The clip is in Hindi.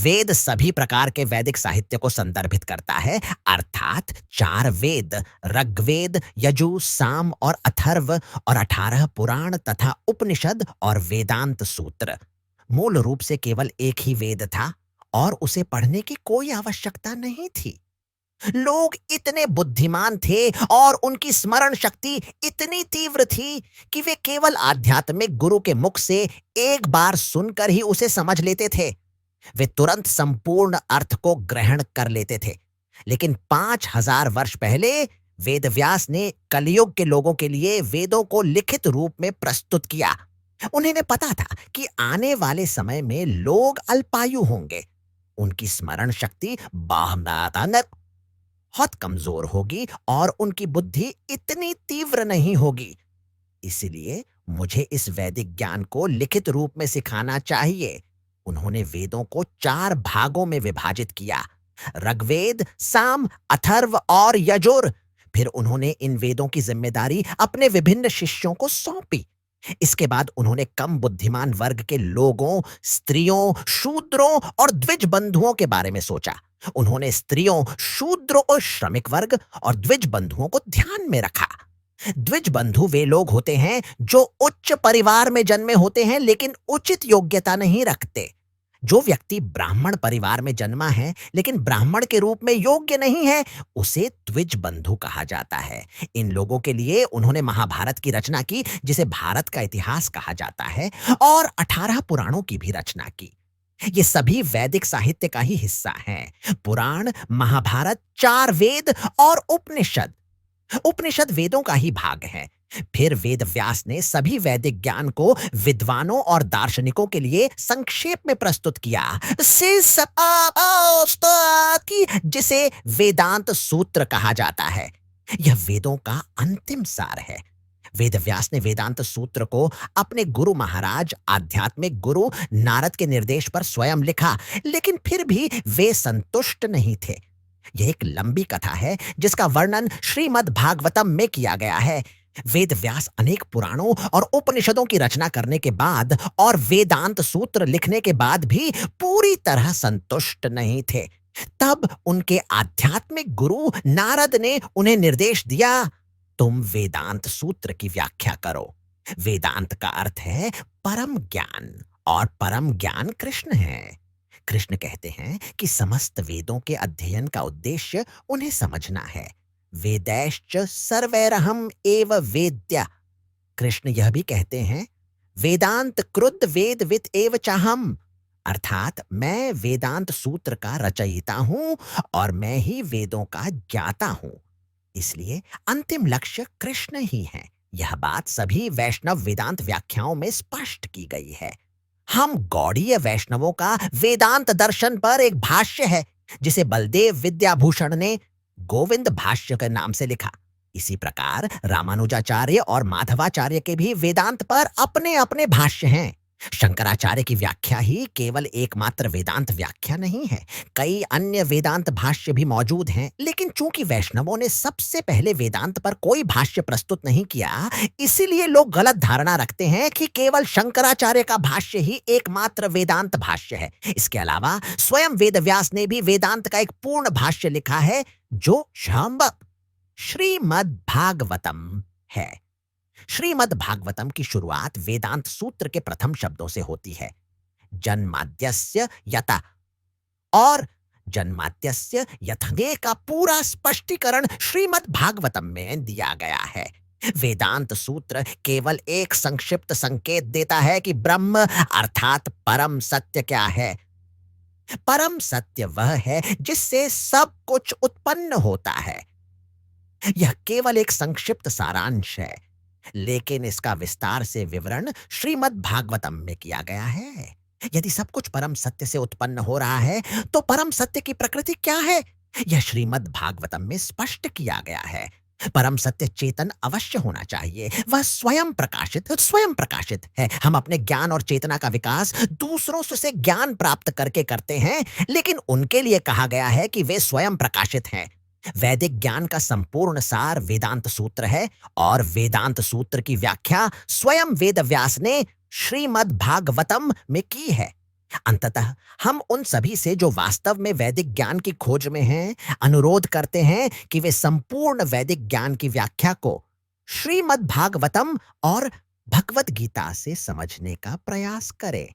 वेद सभी प्रकार के वैदिक साहित्य को संदर्भित करता है, अर्थात 4 वेद, ऋग्वेद, यजु, साम और अथर्व, और 18 पुराण तथा उपनिषद और वेदांत सूत्र। मूल रूप से केवल एक ही वेद था और उसे पढ़ने की कोई आवश्यकता नहीं थी। लोग इतने बुद्धिमान थे और उनकी स्मरण शक्ति इतनी तीव्र थी कि वे केवल आध्यात्मिक गुरु के मुख से एक बार सुनकर ही उसे समझ लेते थे। वे तुरंत संपूर्ण अर्थ को ग्रहण कर लेते थे। लेकिन 5000 वर्ष पहले वेदव्यास ने कलयुग के लोगों के लिए वेदों को लिखित रूप में प्रस्तुत किया। उन्हें पता था कि आने वाले समय में लोग अल्पायु होंगे। उनकी स्मरण शक्ति बहुत कमजोर होगी और उनकी बुद्धि इतनी तीव्र नहीं होगी। इसलिए मुझे इस वैदिक ज्ञान को लिखित रूप में सिखाना चाहिए। उन्होंने वेदों को 4 भागों में विभाजित किया, ऋग्वेद, साम, अथर्व और यजुर। फिर उन्होंने इन वेदों की जिम्मेदारी अपने विभिन्न शिष्यों को सौंपी। इसके बाद उन्होंने कम बुद्धिमान वर्ग के लोगों, स्त्रियों, शूद्रों और द्विज बंधुओं के बारे में सोचा। उन्होंने स्त्रियों, शूद्रों और श्रमिक वर्ग और द्विज बंधुओं को ध्यान में रखा। द्विज बंधु वे लोग होते हैं जो उच्च परिवार में जन्मे होते हैं लेकिन उचित योग्यता नहीं रखते। जो व्यक्ति ब्राह्मण परिवार में जन्मा है लेकिन ब्राह्मण के रूप में योग्य नहीं है, उसे द्विज बंधु कहा जाता है। इन लोगों के लिए उन्होंने महाभारत की रचना की, जिसे भारत का इतिहास कहा जाता है, और 18 पुराणों की भी रचना की। ये सभी वैदिक साहित्य का ही हिस्सा हैं। पुराण, महाभारत, 4 वेद और उपनिषद। उपनिषद वेदों का ही भाग है। फिर वेद व्यास ने सभी वैदिक ज्ञान को विद्वानों और दार्शनिकों के लिए संक्षेप में प्रस्तुत किया, जिसे वेदांत सूत्र कहा जाता है। यह वेदों का अंतिम सार है। वेद व्यास ने वेदांत सूत्र को अपने गुरु महाराज, आध्यात्मिक गुरु नारद के निर्देश पर स्वयं लिखा, लेकिन फिर भी वे संतुष्ट नहीं थे। यह एक लंबी कथा है जिसका वर्णन श्रीमद् भागवतम में किया गया है। वेद व्यास अनेक पुराणों और उपनिषदों की रचना करने के बाद और वेदांत सूत्र लिखने के बाद भी पूरी तरह संतुष्ट नहीं थे। तब उनके आध्यात्मिक गुरु नारद ने उन्हें निर्देश दिया, तुम वेदांत सूत्र की व्याख्या करो। वेदांत का अर्थ है परम ज्ञान, और परम ज्ञान कृष्ण है। कृष्ण कहते हैं कि समस्त वेदों के अध्ययन का उद्देश्य उन्हें समझना है। वेदैश्च सर्वैरहम् एव वेद्य। कृष्ण यह भी कहते हैं, वेदांत कृत वेदवित् एव चाहम्, अर्थात मैं वेदांत सूत्र का रचयिता हूं और मैं ही वेदों का ज्ञाता हूं। इसलिए अंतिम लक्ष्य कृष्ण ही है। यह बात सभी वैष्णव वेदांत व्याख्याओं में स्पष्ट की गई है। हम गौड़ीय वैष्णवों का वेदांत दर्शन पर एक भाष्य है, जिसे बलदेव विद्याभूषण ने गोविंद भाष्य के नाम से लिखा। इसी प्रकार रामानुजाचार्य और माधवाचार्य के भी वेदांत पर अपने अपने भाष्य हैं। शंकराचार्य की व्याख्या ही केवल एकमात्र वेदांत व्याख्या नहीं है। कई अन्य वेदांत भाष्य भी मौजूद हैं, लेकिन चूंकि वैष्णवों ने सबसे पहले वेदांत पर कोई भाष्य प्रस्तुत नहीं किया, इसीलिए लोग गलत धारणा रखते हैं कि केवल शंकराचार्य का भाष्य ही एकमात्र वेदांत भाष्य है। इसके अलावा स्वयं वेदव्यास ने भी वेदांत का एक पूर्ण भाष्य लिखा है, जो श्रीमद् भागवतम है। श्रीमद् भागवतम की शुरुआत वेदांत सूत्र के प्रथम शब्दों से होती है, जन्माद्यस्य यतः, और जन्माद्यस्य यथने का पूरा स्पष्टीकरण श्रीमद् भागवतम में दिया गया है। वेदांत सूत्र केवल एक संक्षिप्त संकेत देता है कि ब्रह्म अर्थात परम सत्य क्या है। परम सत्य वह है जिससे सब कुछ उत्पन्न होता है। यह केवल एक संक्षिप्त सारांश है, लेकिन इसका विस्तार से विवरण श्रीमद् भागवतम में किया गया है। यदि सब कुछ परम सत्य से उत्पन्न हो रहा है, तो परम सत्य की प्रकृति क्या है? यह श्रीमद् भागवतम में स्पष्ट किया गया है। परम सत्य चेतन अवश्य होना चाहिए। वह स्वयं प्रकाशित है। हम अपने ज्ञान और चेतना का विकास दूसरों से ज्ञान प्राप्त करके करते हैं, लेकिन उनके लिए कहा गया है कि वे स्वयं प्रकाशित हैं। वैदिक ज्ञान का संपूर्ण सार वेदांत सूत्र है, और वेदांत सूत्र की व्याख्या स्वयं वेद व्यास ने श्रीमद् भागवतम में की है। अंततः हम उन सभी से जो वास्तव में वैदिक ज्ञान की खोज में हैं, अनुरोध करते हैं कि वे संपूर्ण वैदिक ज्ञान की व्याख्या को श्रीमद् भागवतम और भगवत गीता से समझने का प्रयास करें।